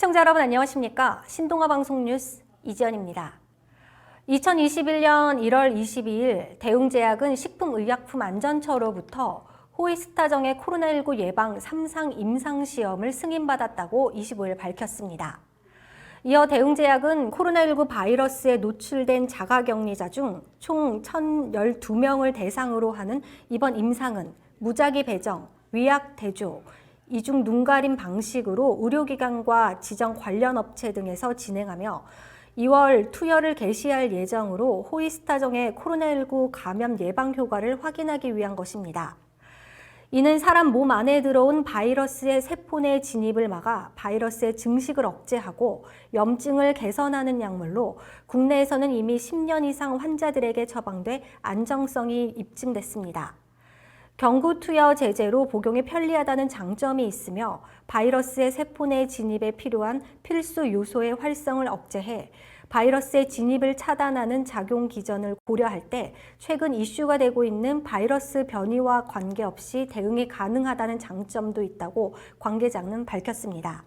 시청자 여러분 안녕하십니까? 신동아 방송 뉴스 이지연입니다. 2021년 1월 22일 대웅제약은 식품의약품안전처로부터 호의스타정의 코로나19 예방 3상 임상시험을 승인받았다고 25일 밝혔습니다. 이어 대웅제약은 코로나19 바이러스에 노출된 자가격리자 중 총 1,012명을 대상으로 하는 이번 임상은 무작위 배정, 위약 대조, 이중 눈가림 방식으로 의료기관과 지정 관련 업체 등에서 진행하며 2월 투여를 개시할 예정으로 호의스타정의 코로나19 감염 예방 효과를 확인하기 위한 것입니다. 이는 사람 몸 안에 들어온 바이러스의 세포 내 진입을 막아 바이러스의 증식을 억제하고 염증을 개선하는 약물로 국내에서는 이미 10년 이상 환자들에게 처방돼 안정성이 입증됐습니다. 경구 투여 제제로 복용이 편리하다는 장점이 있으며 바이러스의 세포 내 진입에 필요한 필수 요소의 활성을 억제해 바이러스의 진입을 차단하는 작용 기전을 고려할 때 최근 이슈가 되고 있는 바이러스 변이와 관계없이 대응이 가능하다는 장점도 있다고 관계자는 밝혔습니다.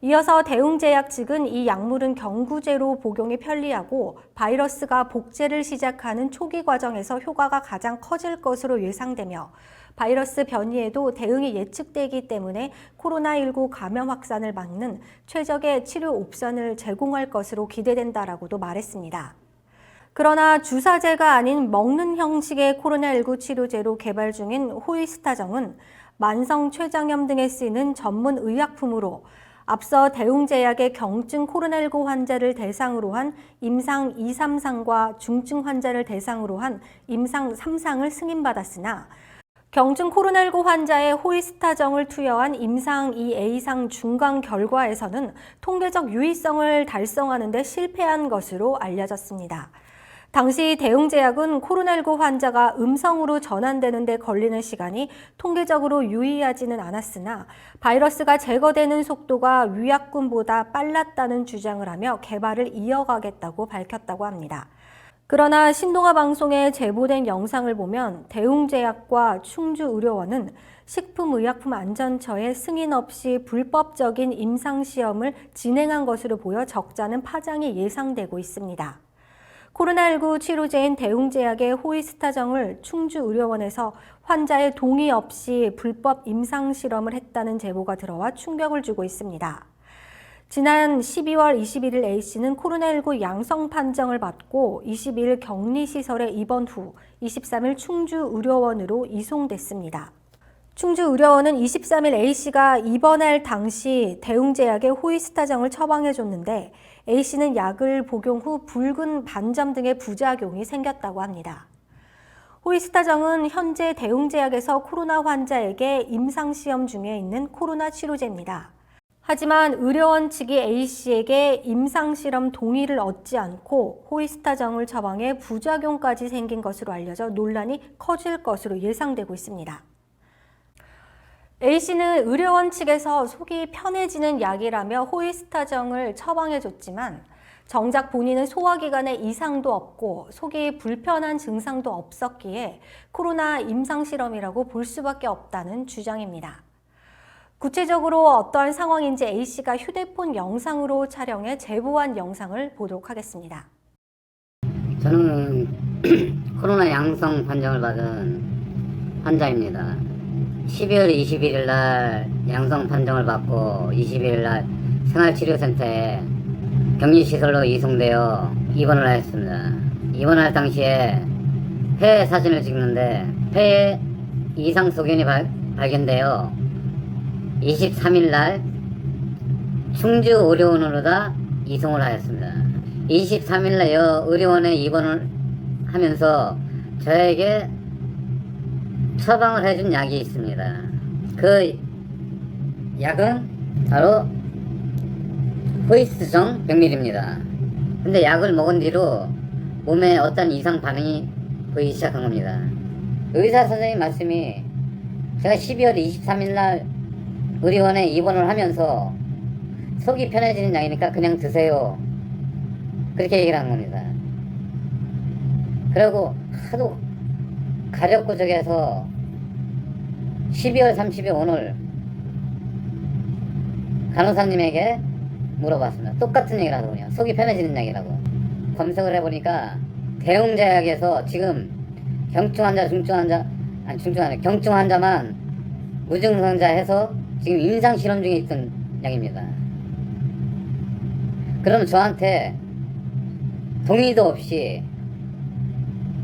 이어서 대웅제약 측은 이 약물은 경구제로 복용이 편리하고 바이러스가 복제를 시작하는 초기 과정에서 효과가 가장 커질 것으로 예상되며 바이러스 변이에도 대응이 예측되기 때문에 코로나19 감염 확산을 막는 최적의 치료 옵션을 제공할 것으로 기대된다라고도 말했습니다. 그러나 주사제가 아닌 먹는 형식의 코로나19 치료제로 개발 중인 호의스타정은 만성 췌장염 등에 쓰이는 전문 의약품으로 앞서 대웅제약의 경증 코로나19 환자를 대상으로 한 임상 2, 3상과 중증 환자를 대상으로 한 임상 3상을 승인받았으나 경증 코로나19 환자의 호의스타정을 투여한 임상 2A상 중간 결과에서는 통계적 유의성을 달성하는 데 실패한 것으로 알려졌습니다. 당시 대웅제약은 코로나19 환자가 음성으로 전환되는 데 걸리는 시간이 통계적으로 유의하지는 않았으나 바이러스가 제거되는 속도가 위약군보다 빨랐다는 주장을 하며 개발을 이어가겠다고 밝혔다고 합니다. 그러나 신동아 방송에 제보된 영상을 보면 대웅제약과 충주의료원은 식품의약품안전처의 승인 없이 불법적인 임상시험을 진행한 것으로 보여 적잖은 파장이 예상되고 있습니다. 코로나19 치료제인 대웅제약의 호의스타정을 충주의료원에서 환자의 동의 없이 불법 임상실험을 했다는 제보가 들어와 충격을 주고 있습니다. 지난 12월 21일 A씨는 코로나19 양성 판정을 받고 22일 격리시설에 입원 후 23일 충주의료원으로 이송됐습니다. 충주의료원은 23일 A씨가 입원할 당시 대웅제약의 호의스타정을 처방해줬는데 A씨는 약을 복용 후 붉은 반점 등의 부작용이 생겼다고 합니다. 호의스타정은 현재 대웅제약에서 코로나 환자에게 임상시험 중에 있는 코로나 치료제입니다. 하지만 의료원 측이 A씨에게 임상실험 동의를 얻지 않고 호의스타정을 처방해 부작용까지 생긴 것으로 알려져 논란이 커질 것으로 예상되고 있습니다. A씨는 의료원 측에서 속이 편해지는 약이라며 호의스타정을 처방해줬지만 정작 본인은 소화기관에 이상도 없고 속이 불편한 증상도 없었기에 코로나 임상실험이라고 볼 수밖에 없다는 주장입니다. 구체적으로 어떠한 상황인지 A씨가 휴대폰 영상으로 촬영해 제보한 영상을 보도록 하겠습니다. 저는 코로나 양성 판정을 받은 환자입니다. 12월 21일 날 양성 판정을 받고 21일 날 생활치료센터에 격리시설로 이송되어 입원을 하였습니다. 입원할 당시에 폐 사진을 찍는데 폐에 이상 소견이 발견되어 23일 날 충주의료원으로 다 이송을 하였습니다. 23일 날 의료원에 입원을 하면서 저에게 처방을 해준 약이 있습니다. 그 약은 바로 호의스정 100ml입니다. 근데 약을 먹은 뒤로 몸에 어떤 이상 반응이 보이기 시작한 겁니다. 의사 선생님 말씀이 제가 12월 23일 날 의료원에 입원을 하면서 속이 편해지는 약이니까 그냥 드세요. 그렇게 얘기를 한 겁니다. 그리고 하도 가렵고저해서 12월 30일 오늘 간호사님에게 물어봤습니다. 똑같은 얘기를 하더군요. 속이 편해지는 약이라고. 검색을 해보니까 대웅제약에서 지금 경증 환자, 경증 환자만 무증상자 해서 지금 임상 실험 중에 있던 약입니다. 그럼 저한테 동의도 없이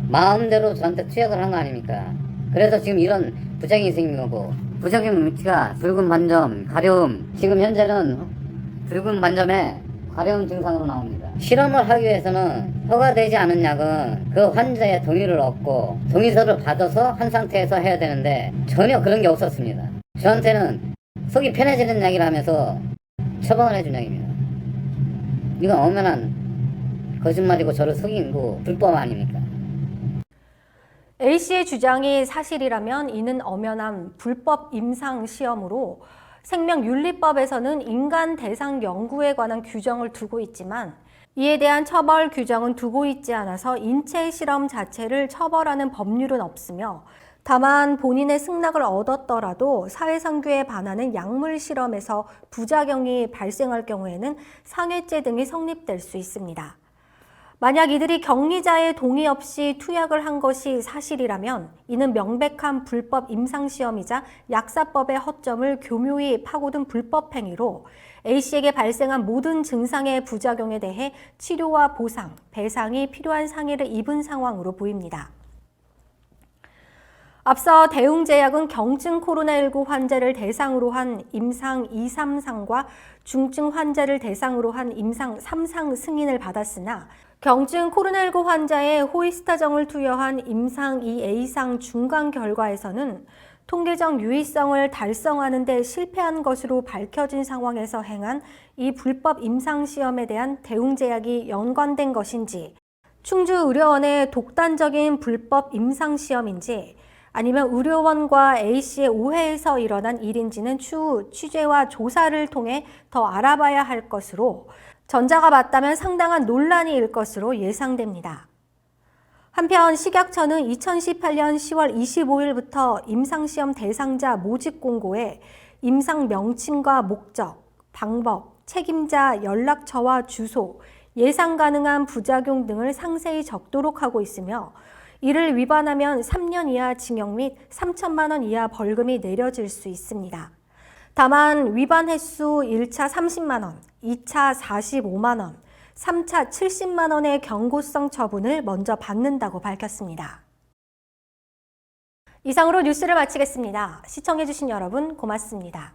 마음대로 저한테 투약을 한 거 아닙니까? 그래서 지금 이런 부작용이 생긴 거고, 부작용 위치가 붉은 반점, 가려움. 지금 현재는 붉은 반점에 가려움 증상으로 나옵니다. 실험을 하기 위해서는 허가되지 않은 약은 그 환자의 동의를 얻고 동의서를 받아서 한 상태에서 해야 되는데 전혀 그런 게 없었습니다. 저한테는 속이 편해지는 약이라면서 처방을 해준 약입니다. 이건 엄연한 거짓말이고 저를 속인 거 불법 아닙니까? A씨의 주장이 사실이라면 이는 엄연한 불법 임상 시험으로 생명윤리법에서는 인간 대상 연구에 관한 규정을 두고 있지만 이에 대한 처벌 규정은 두고 있지 않아서 인체 실험 자체를 처벌하는 법률은 없으며 다만 본인의 승낙을 얻었더라도 사회선교에 반하는 약물 실험에서 부작용이 발생할 경우에는 상해죄 등이 성립될 수 있습니다. 만약 이들이 격리자의 동의 없이 투약을 한 것이 사실이라면 이는 명백한 불법 임상시험이자 약사법의 허점을 교묘히 파고든 불법 행위로 A씨에게 발생한 모든 증상의 부작용에 대해 치료와 보상, 배상이 필요한 상해를 입은 상황으로 보입니다. 앞서 대웅제약은 경증 코로나19 환자를 대상으로 한 임상 2, 3상과 중증 환자를 대상으로 한 임상 3상 승인을 받았으나 경증 코로나19 환자의 호이스타정을 투여한 임상 2A상 중간 결과에서는 통계적 유의성을 달성하는 데 실패한 것으로 밝혀진 상황에서 행한 이 불법 임상시험에 대한 대웅제약이 연관된 것인지, 충주의료원의 독단적인 불법 임상시험인지 아니면 의료원과 A씨의 오해에서 일어난 일인지는 추후 취재와 조사를 통해 더 알아봐야 할 것으로 전자가 맞다면 상당한 논란이 일 것으로 예상됩니다. 한편 식약처는 2018년 10월 25일부터 임상시험 대상자 모집 공고에 임상 명칭과 목적, 방법, 책임자 연락처와 주소, 예상 가능한 부작용 등을 상세히 적도록 하고 있으며 이를 위반하면 3년 이하 징역 및 3천만 원 이하 벌금이 내려질 수 있습니다. 다만 위반 횟수 1차 30만 원, 2차 45만 원, 3차 70만 원의 경고성 처분을 먼저 받는다고 밝혔습니다. 이상으로 뉴스를 마치겠습니다. 시청해주신 여러분 고맙습니다.